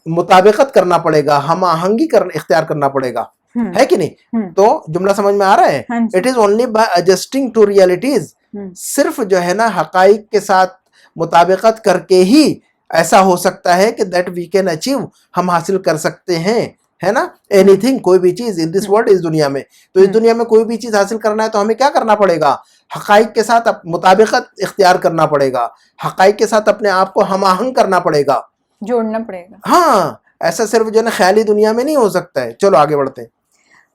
मुताबिकत करना पड़ेगा, हम आहंगी इख्तियार करना पड़ेगा, है कि नहीं। तो जुमला समझ में आ रहा है, it is only by adjusting to realities, सिर्फ जो है ना हकाइक के साथ मुताबिकत करके ही ऐसा हो सकता है कि दैट वी कैन अचीव, हम हासिल कर सकते हैं, है ना, एनीथिंग, कोई भी चीज इन दिस वर्ल्ड, इस दुनिया में। तो इस दुनिया में कोई भी चीज हासिल करना है तो हमें क्या करना पड़ेगा, हकाइक के साथ मुताबिकत इख्तियार करना पड़ेगा, हकाइक के साथ अपने आप को हम आहंग करना पड़ेगा, जोड़ना पड़ेगा। हाँ, ऐसा सिर्फ जो है ना ख्याली दुनिया में नहीं हो सकता है। चलो आगे बढ़ते हैं।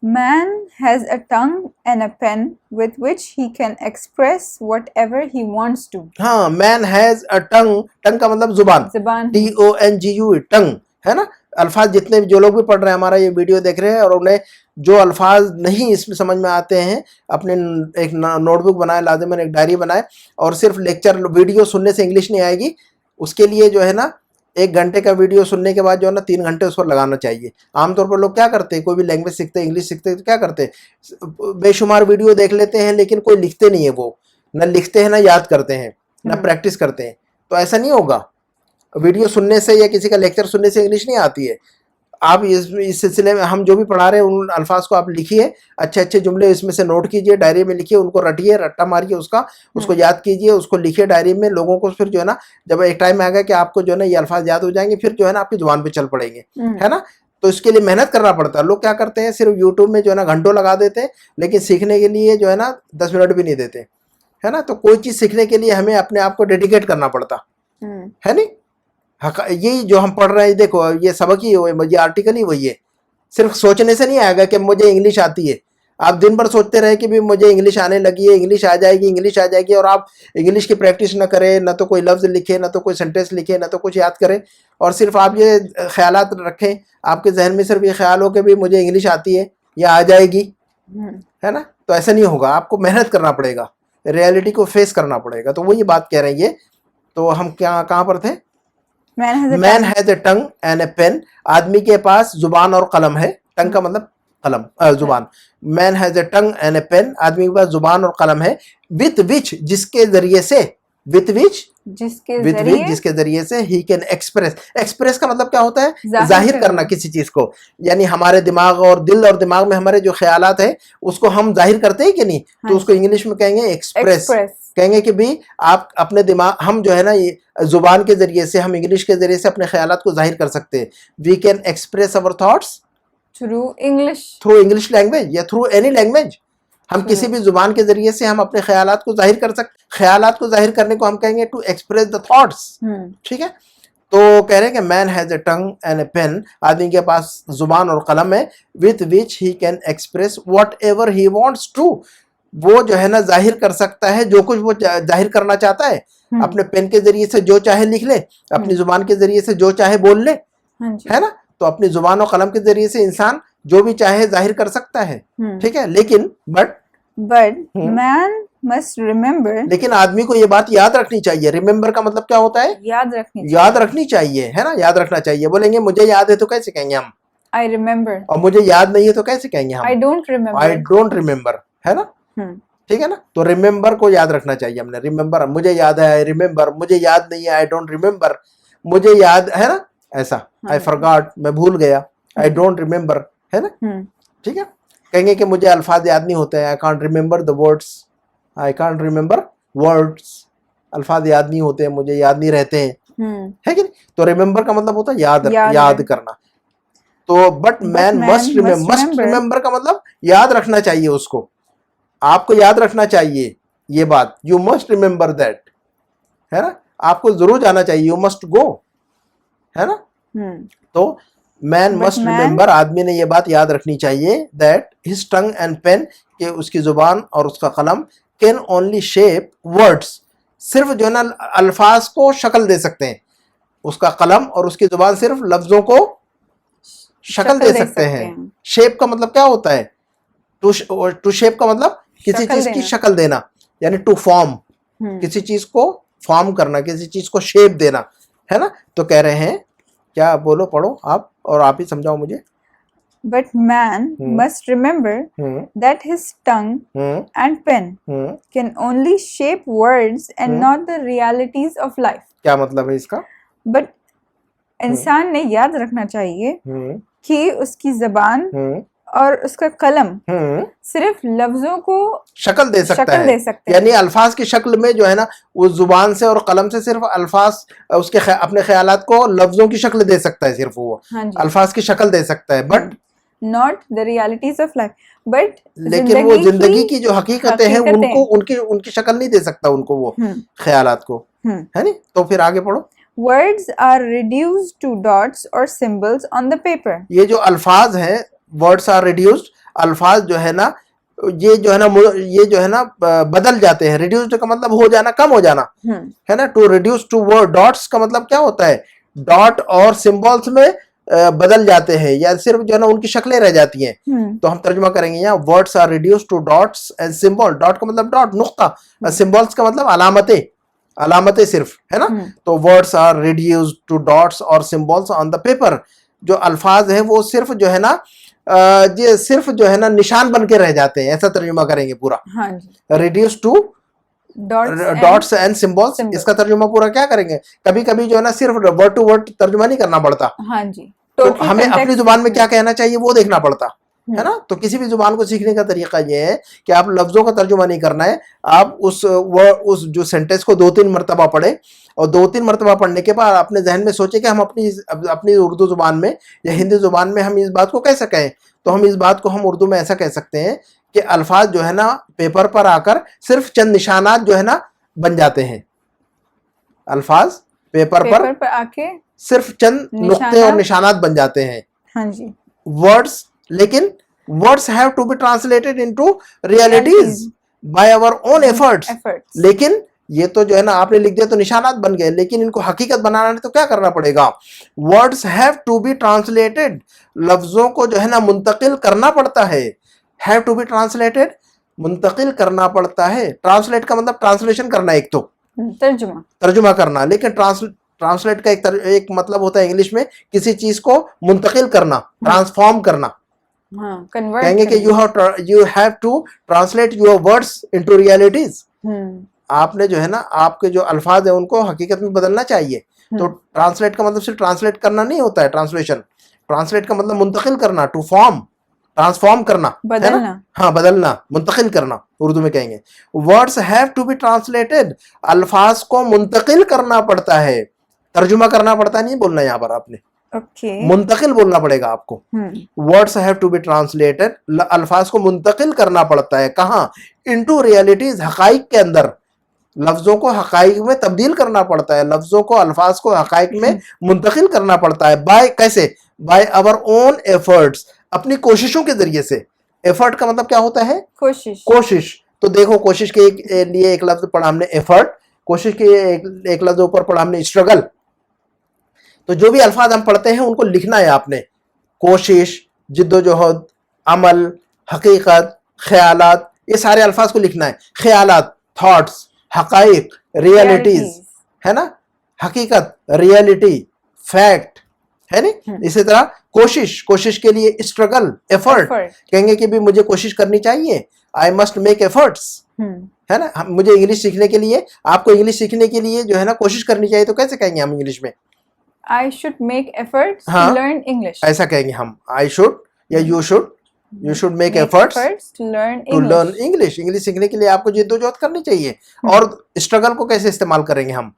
Man has a tongue and a pen with which he can express whatever he wants to. हाँ, man has a tongue, tongue का मतलब जुबान, TONGU, टंग, है ना। अल्फाज जितने जो लोग भी पढ़ रहे हैं, हमारा ये वीडियो देख रहे हैं, और उन्हें जो अल्फाज नहीं इसमें समझ में आते हैं, अपने एक नोटबुक बनाए, लाज़िमन एक डायरी बनाए, और सिर्फ लेक्चर वीडियो सुनने से इंग्लिश नहीं आएगी, उसके लिए जो है ना 1 घंटे का वीडियो सुनने के बाद जो है ना 3 घंटे उस पर लगाना चाहिए। आमतौर पर लोग क्या करते हैं, कोई भी लैंग्वेज सीखते हैं, इंग्लिश सीखते हैं, तो क्या करते हैं, बेशुमार वीडियो देख लेते हैं, लेकिन कोई लिखते नहीं है, वो ना लिखते हैं, ना याद करते हैं, ना प्रैक्टिस करते हैं। तो ऐसा नहीं होगा, वीडियो सुनने से या किसी का लेक्चर सुनने से इंग्लिश नहीं आती है। आप इस सिलसिले में हम जो भी पढ़ा रहे हैं उन अल्फाज को आप लिखिए, अच्छे अच्छे जुमले इसमें से नोट कीजिए, डायरी में लिखिए, उनको रटिए, रट्टा मारिए, उसको याद कीजिए, उसको लिखिए डायरी में। लोगों को फिर जो है ना, जब एक टाइम आएगा कि आपको जो है ना ये अल्फाज याद हो जाएंगे, फिर जो है ना आपकी जुबान पे चल पड़ेंगे, है ना। तो इसके लिए मेहनत करना पड़ता है। लोग क्या करते हैं, सिर्फ यूट्यूब में जो है ना घंटों लगा देते हैं, लेकिन सीखने के लिए जो है ना 10 मिनट भी नहीं देते, है ना। तो कोई चीज़ सीखने के लिए हमें अपने आप को डेडिकेट करना पड़ता है, नहीं। यही जो हम पढ़ रहे हैं, देखो ये सबक ही है, ये आर्टिकल ही वही है। सिर्फ सोचने से नहीं आएगा कि मुझे इंग्लिश आती है। आप दिन भर सोचते रहे कि भी मुझे इंग्लिश आने लगी है, इंग्लिश आ जाएगी, इंग्लिश आ जाएगी, और आप इंग्लिश की प्रैक्टिस ना करें, ना तो कोई लफ्ज़ लिखे, ना तो कोई सेंटेंस लिखे, ना तो कुछ याद करें, और सिर्फ आप ये ख्यालात रखें, आपके जहन में सिर्फ ये ख्याल हो कि भी मुझे इंग्लिश आती है या आ जाएगी, है ना। तो ऐसा नहीं होगा, आपको मेहनत करना पड़ेगा, रियलिटी को फेस करना पड़ेगा। तो वही बात कह रहे हैं ये। तो हम कहाँ पर थे, man has a tongue and a pen, आदमी के पास जुबान और कलम है। टंग का मतलब कलम, जुबान। Man has a tongue and a pen, आदमी के पास जुबान और कलम है। विथ विच, जिसके जरिए से, विथ विच जिसके जिसके जरिए से ही कैन एक्सप्रेस। एक्सप्रेस का मतलब क्या होता है? जाहिर जाहिर करना। करना किसी चीज को। यानी हमारे दिमाग और दिमाग में हमारे जो ख्यालात है उसको हम जाहिर करते हैं कि नहीं, हाँ तो उसको इंग्लिश में कहेंगे एक्सप्रेस। एक्सप्रेस। कहेंगे कि भी आप अपने दिमाग, हम जो है ना ये जुबान के जरिए से, हम इंग्लिश के जरिए से अपने ख्यालात को जाहिर कर सकते हैं। We can express our thoughts through English language या थ्रू एनी लैंग्वेज। हम किसी भी जुबान के जरिए से हम अपने ख्यालात को जाहिर कर सकते। ख्यालात को जाहिर करने को हम कहेंगे टू एक्सप्रेस द थॉट्स। ठीक है, तो कह रहे हैं कि man has a tongue and a pen, आदमी के पास जुबान और कलम है, with which he can express whatever he wants to. वो जो है ना जाहिर कर सकता है जो कुछ वो जाहिर करना चाहता है। अपने पेन के जरिए से जो चाहे लिख ले, अपनी जुबान के जरिए से जो चाहे बोल ले, है ना। तो अपनी जुबान और कलम के जरिए से इंसान जो भी चाहे जाहिर कर सकता है। ठीक है, लेकिन बट मैन मस्ट रिमेम्बर, लेकिन आदमी को ये बात याद रखनी चाहिए। रिमेम्बर का मतलब क्या होता है? याद रखनी चाहिए, है ना, याद रखना चाहिए। बोलेंगे मुझे याद है तो कैसे कहेंगे हम? I remember. और मुझे याद नहीं है तो कैसे कहेंगे हम? आई डोंट रिमेम्बर, है ना। ठीक है ना, तो रिमेम्बर को याद रखना चाहिए हमने। रिमेम्बर, मुझे याद है, आई रिमेम्बर। मुझे याद नहीं है, आई डोंट रिमेम्बर। मुझे याद है ना, ऐसा। आई फॉरगॉट, मैं भूल गया। आई डोंट रिमेम्बर, है ना। ठीक है, कहेंगे कि मुझे अल्फाज याद नहीं होते हैं, I can't remember the words. I can't remember words, अल्फाज याद नहीं होते हैं, मुझे याद नहीं रहते हैं, है कि नहीं। तो रिमेम्बर का मतलब होता है याद करना। तो बट मैन मस्ट रिमेम्बर का मतलब याद रखना चाहिए उसको, आपको याद रखना चाहिए ये बात। यू मस्ट रिमेम्बर दैट, है ना, आपको जरूर जाना चाहिए। यू मस्ट गो, है ना। तो मैन मस्ट रिमेम्बर, आदमी ने ये बात याद रखनी चाहिए, that his tongue and pen, कि उसकी जुबान और उसका कलम, कैन ओनली शेप वर्ड्स, सिर्फ जो है ना अल्फाज को शक्ल दे सकते हैं। उसका कलम और उसकी जुबान सिर्फ लफ्जों को शक्ल दे सकते हैं। शेप का मतलब क्या होता है? टू शेप का मतलब किसी चीज की शक्ल देना, यानी टू फॉर्म, किसी चीज को फॉर्म करना, किसी चीज को शेप देना, है ना। तो कह रहे हैं, क्या बोलो, पढ़ो आप और आप ही समझाओ मुझे। But man must remember that his tongue and pen can only shape words and not the realities of life. क्या मतलब है इसका? But इंसान ने याद रखना चाहिए कि उसकी जबान और उसका कलम सिर्फ लफ्जों को शक्ल दे सकता है। यानी अल्फाज की शक्ल में जो है ना, वो जुबान से और कलम से सिर्फ अल्फाज उसके अपने ख्यालात को लफ्जों की शक्ल दे सकता है, सिर्फ वो अल्फाज की शक्ल दे सकता है, but not the realities of life. But लेकिन वो जिंदगी की जो हकीकतें हैं उनको उनकी शक्ल नहीं दे सकता, उनको वो ख्यालात को, है नहीं। तो फिर आगे पढ़ो। Words are reduced to dots or symbols on the paper. ये जो अल्फाज हैं, वर्ड्स आर रिड्यूस्ड, अल्फाज जो है ना, ये जो है ना बदल जाते हैं। रिड्यूस्ड का मतलब हो जाना, कम हो जाना, है ना। To reduce to word, dots का मतलब क्या होता है? डॉट और सिंबल्स में बदल जाते हैं, या सिर्फ जो है ना उनकी शक्लें रह जाती हैं। तो हम तर्जुमा करेंगे यहाँ, words are reduced to dots and symbol. Dot का मतलब डॉट, नुक्ता। सिंबल्स का मतलब अलामतें सिर्फ, है ना। तो words are reduced to dots और सिंबल्स ऑन द पेपर। जो अल्फाज है वो सिर्फ जो है ना ये सिर्फ जो है ना निशान बन के रह जाते हैं, ऐसा तर्जुमा करेंगे पूरा। Reduce to dots and symbols, इसका तर्जुमा पूरा क्या करेंगे? कभी कभी जो है ना सिर्फ वर्ड टू वर्ड तर्जुमा नहीं करना पड़ता। तो हमें अपनी जुबान में क्या कहना चाहिए वो देखना पड़ता है ना। तो किसी भी जुबान को सीखने का तरीका ये है कि आप लफ्जों का तर्जुमा नहीं करना है, आप उस जो सेंटेंस को 2-3 मरतबा पढ़े, और 2-3 मरतबा पढ़ने के बाद अपने जहन में सोचे कि हम अपनी उर्दू जुबान में या हिंदी जुबान में हम इस बात को कैसे कहें। तो हम इस बात को हम उर्दू में ऐसा कह सकते हैं कि अल्फाज जो है ना पेपर पर आकर सिर्फ चंद निशानात जो है ना बन जाते हैं। अल्फाज पेपर पर आके सिर्फ चंद नुक्ते और निशानात बन जाते हैं। हाँ जी। वर्ड्स, लेकिन words have to be translated into realities by our own efforts. लेकिन ये तो जो है ना आपने लिख दिया तो निशानात बन गए, लेकिन इनको हकीकत बनाना है तो क्या करना पड़ेगा? Words have to be translated, लफ्जों को जो है ना मुंतकिल करना पड़ता है। हैव टू बी ट्रांसलेटेड, मुंतकिल करना पड़ता है। ट्रांसलेट का मतलब ट्रांसलेशन करना, एक तो तर्जुमा करना, लेकिन ट्रांसलेट का एक मतलब होता है इंग्लिश में किसी चीज को मुंतकिल करना, ट्रांसफॉर्म करना। कहेंगे कि you have to translate your words into realities. आपने जो है ना आपके जो अल्फाज है उनको हकीकत में बदलना चाहिए। तो ट्रांसलेट का मतलब सिर्फ ट्रांसलेट करना नहीं होता है, ट्रांसलेशन, ट्रांसलेट का मतलब मुंतकिल करना, टू फॉर्म, ट्रांसफॉर्म करना, है ना? हाँ, बदलना, मुंतकिल करना उर्दू में कहेंगे। Words have to be translated, अल्फाज को मुंतकिल करना पड़ता है, तर्जुमा करना पड़ता नहीं बोलना यहाँ पर आपने, मुंतकिल बोलना पड़ेगा आपको। Words have to be translated, अल्फाज को मुंतकिल करना पड़ता है, कहाँ? इनटू रियलिटीज, हकाइक के अंदर, लफ्जों को हकाइक में तब्दील करना पड़ता है, लफ्जों को, अल्फाज को हकाइक में मुंतकिल करना पड़ता है। बाय, कैसे? बाय आवर ओन एफर्ट्स, अपनी कोशिशों के जरिए से। एफर्ट का मतलब क्या होता है? कोशिश। कोशिश। तो देखो, कोशिश के लिए एक लफ्ज पढ़ा हमने एफर्ट, कोशिश के एक लफ्ज ऊपर पढ़ा हमने स्ट्रगल। तो जो भी अल्फाज हम पढ़ते हैं उनको लिखना है आपने, कोशिश, जिद्दोजहद, अमल, हकीकत, ख्यालात, ये सारे अल्फाज को लिखना है। ख्यालात, थॉट्स, हकाइक, रियलिटीज, है ना? हकीकत, रियलिटी, फैक्ट, है नहीं? इसी तरह कोशिश, कोशिश के लिए स्ट्रगल, एफर्ट, कहेंगे कि भी मुझे कोशिश करनी चाहिए, आई मस्ट मेक एफर्ट्स, है ना? मुझे इंग्लिश सीखने के लिए, आपको इंग्लिश सीखने के लिए जो है ना कोशिश करनी चाहिए, तो कैसे कहेंगे हम इंग्लिश में? I should make efforts to learn English. ऐसा कहेंगे हम, I should या you should make efforts to learn English. English सीखने के लिए आपको जिद्दोजहद करनी चाहिए। और स्ट्रगल को कैसे इस्तेमाल करेंगे हम?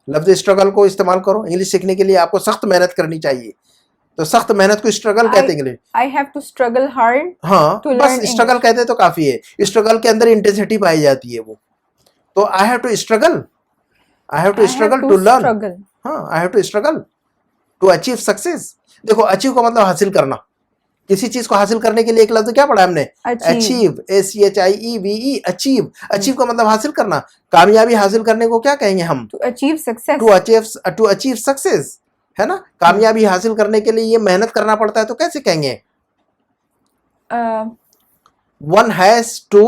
लफ्ज स्ट्रगल को इस्तेमाल करो, इंग्लिश सीखने के लिए आपको सख्त मेहनत करनी चाहिए, तो सख्त मेहनत को स्ट्रगल कहते हैं English. I have to struggle hard. हाँ, बस स्ट्रगल कहते तो काफी है, स्ट्रगल के अंदर इंटेंसिटी पाई जाती है वो। तो I have to struggle to learn. हाँ, I have to struggle to achieve success. देखो, अचीव का मतलब हासिल करना, किसी चीज को हासिल करने के लिए एक लफ्ज क्या पढ़ा हमने? Achieve, ACHIEVE, achieve. अचीव का मतलब हासिल करना, कामयाबी हासिल करने को क्या कहेंगे हम? टू अचीव सक्सेस, है ना? कामयाबी हासिल करने के लिए ये मेहनत करना पड़ता है, तो कैसे कहेंगे? One has to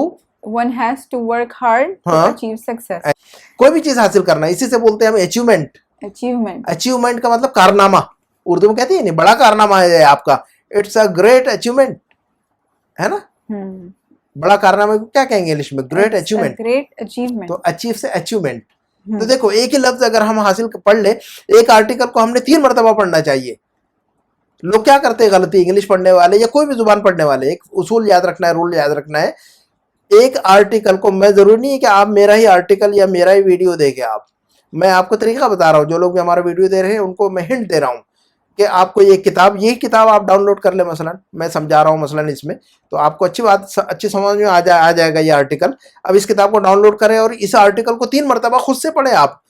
work hard to achieve success. कोई भी चीज हासिल करना, इसी से बोलते हैं हम अचीवमेंट। अचीवमेंट का मतलब कारनामा, उर्दू में कहते हैं नहीं, बड़ा कारनामा है आपका, इट्स अ ग्रेट अचीवमेंट, है ना? बड़ा कारनामा को क्या कहेंगे इंग्लिश में? Great achievement. तो अचीव से अचीवमेंट। तो देखो, एक ही लफ्ज अगर हम हासिल पढ़ ले, एक आर्टिकल को हमने 3 मरतबा पढ़ना चाहिए। लोग क्या करते हैं गलती, इंग्लिश पढ़ने वाले या कोई भी जुबान पढ़ने वाले, एक उसूल याद रखना है, रूल याद रखना है। एक आर्टिकल को, मैं जरूरी नहीं है कि आप मेरा ही आर्टिकल या मेरा ही वीडियो देखें आप, मैं आपको तरीका बता रहा हूँ, जो लोग भी हमारा वीडियो दे रहे हैं उनको मैं हिंट दे रहा हूँ कि आपको यही किताब आप डाउनलोड कर ले, मसलन मैं समझा रहा हूँ मसलन इसमें, तो आपको अच्छी समझ में आ जाएगा ये आर्टिकल। अब इस किताब को डाउनलोड करें और इस आर्टिकल को 3 मरतबा खुद से पढ़ें आप,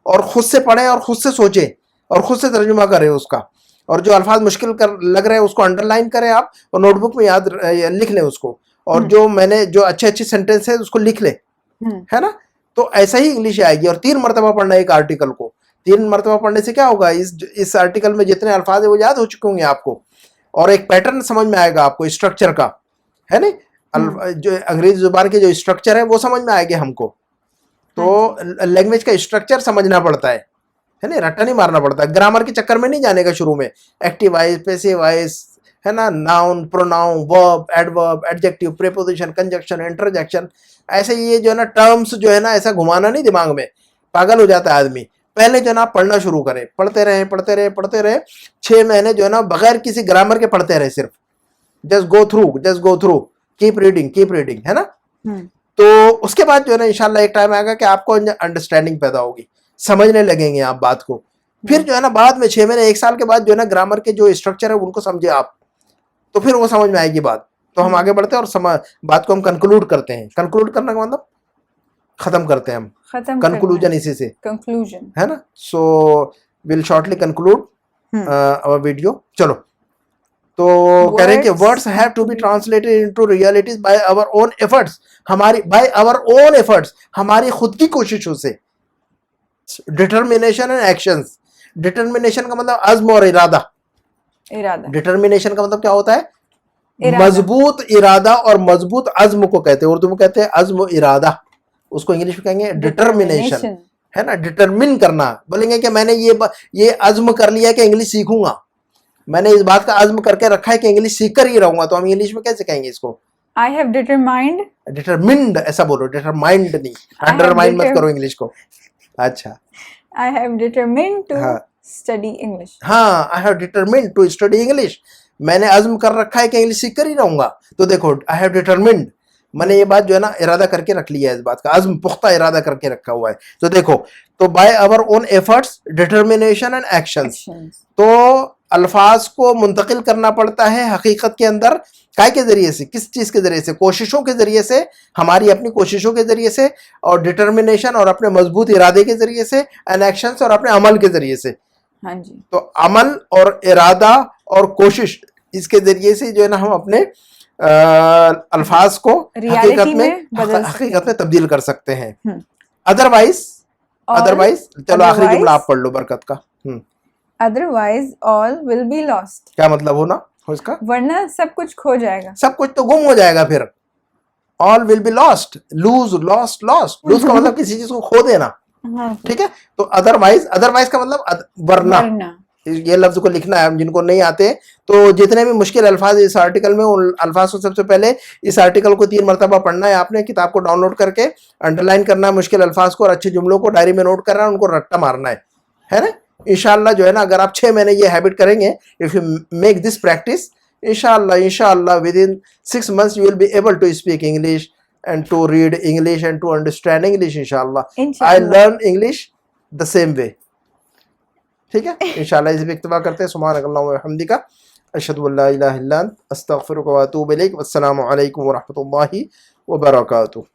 और खुद से पढ़ें और खुद से सोचें और खुद से तर्जुमा करें उसका, और जो अल्फाज मुश्किल लग रहे हैं उसको अंडरलाइन करें आप, और नोटबुक में याद लिख लें उसको, और जो अच्छे सेंटेंस है उसको लिख ले, है ना? तो ऐसा ही इंग्लिश आएगी। और 3 मरतबा पढ़ना है एक आर्टिकल को। 3 मरतबा पढ़ने से क्या होगा, इस आर्टिकल में जितने अल्फाज है वो याद हो चुके होंगे आपको, और एक पैटर्न समझ में आएगा आपको स्ट्रक्चर का, है ना? जो अंग्रेजी जुबान के जो स्ट्रक्चर है वो समझ में आएगा हमको। तो लैंग्वेज का स्ट्रक्चर समझना पड़ता है ना? रट्टा नहीं मारना पड़ता, ग्रामर के चक्कर में नहीं जाने का शुरू में। एक्टिव वॉइस, पैसिव वॉइस, है ना, noun, pronoun, verb, adverb, adjective, preposition, conjunction, interjection, ऐसे ये जो है ना टर्म्स जो है ना ऐसा घुमाना नहीं दिमाग में, पागल हो जाता है आदमी। पहले जो है ना पढ़ना शुरू करें, पढ़ते रहे 6 महीने जो है ना बगैर किसी ग्रामर के पढ़ते रहे, सिर्फ just go through, keep reading, है ना? तो उसके बाद जो है ना इंशाल्लाह एक टाइम आएगा कि आपको अंडरस्टैंडिंग पैदा होगी, समझने लगेंगे आप बात को। फिर जो है ना बाद में 6 महीने 1 साल के बाद जो है ना ग्रामर के जो स्ट्रक्चर है उनको समझे आप, तो फिर वो समझ में आएगी बात। तो हम आगे बढ़ते हैं और बात को हम कंक्लूड करते हैं। कंक्लूड करने का मतलब खत्म करते हैं हम, कंक्लूजन, इसी से कंक्लूजन, है ना? So will shortly conclude our video. चलो, तो कह रहे हैं कि words have to be translated into realities by our own efforts, हमारी खुद की कोशिशों से। डिटर्मिनेशन एंड एक्शंस, डिटर्मिनेशन का मतलब अज़्म और इरादा। डिटर्मिनेशन का मतलब क्या होता है? मजबूत इरादा और मजबूत अज़्म को कहते हैं, उर्दू में कहते हैं अज़्म इरादा, उसको इंग्लिश में कहेंगे डिटर्मिनेशन, है ना? डिटरमिन करना, बोलेंगे कि मैंने ये अज़्म कर लिया कि इंग्लिश सीखूंगा, मैंने इस बात का अज़्म करके रखा है कि इंग्लिश सीख कर ही रहूंगा, तो हम इंग्लिश में कैसे कहेंगे इसको? I have determined. डिटरमिन्ड ऐसा बोलो, डिटरमाइंड नहीं, I have अंडरमाइन मत करो इंग्लिश को। अच्छा I have determined to हाँ। study English. हाँ, I have determined to study English, मैंने अज़्म कर रखा है कि इंग्लिश सीख कर ही रहूंगा। तो देखो आई हैव डिटरमिन्ड, मैंने ये बात जो है ना इरादा करके रख लिया है, इस बात का अज़्म पुख्ता इरादा करके रखा हुआ है। तो देखो, तो by our own efforts, determination and actions, Actions. तो अल्फाज को मुंतकिल करना पड़ता है हकीकत के अंदर, काय के जरिए से, किस चीज़ के जरिए से, कोशिशों के जरिए से, हमारी अपनी कोशिशों के जरिए से, और डिटर्मिनेशन और अपने मजबूत इरादे के जरिए से, एंड एक्शंस और अपने अमल के जरिए से। हाँ जी। तो अमल और इरादा और कोशिश, इसके जरिए से जो है ना हम अपने अल्फाज को हकीकत में तब्दील कर सकते हैं। अदरवाइज चलो आखिरी जुमला आप पढ़ लो बरकत का। Otherwise all will be lost, क्या मतलब होना हो इसका? वरना सब कुछ खो जाएगा, सब कुछ तो गुम हो जाएगा फिर। All will be lost, lose, lost, lost, lose का मतलब किसी चीज को खो देना। ठीक है, तो अदरवाइज का मतलब वरना, ये लफ्ज को लिखना है। जिनको नहीं आते तो जितने भी मुश्किल अल्फाज इस आर्टिकल में, उन अल्फाज को सबसे पहले इस आर्टिकल को 3 मरतबा पढ़ना है आपने, किताब को डाउनलोड करके अंडरलाइन करना है मुश्किल अल्फाज को, और अच्छे जुमलों को डायरी में नोट करना है, उनको रट्टा मारना है ना। इंशाअल्लाह जो है ना, अगर आप 6 महीने ये हैबिट करेंगे, if you make this practice, इंशाअल्लाह with in 6 months you will be able to speak English and to read English and to understand English, inshallah. I learn English the same way. ठीक है, इंशाल्लाह इस पे इक्तफा करते हैं। सुब्हानकल्लाहुम्मा व बिहम्दिका, अशहदु अल्ला इलाहा इल्ला अंत, अस्तगफिरुका व अतूबु इलैक। वस्सलामु अलैकुम व रहमतुल्लाहि व बरकातुहू।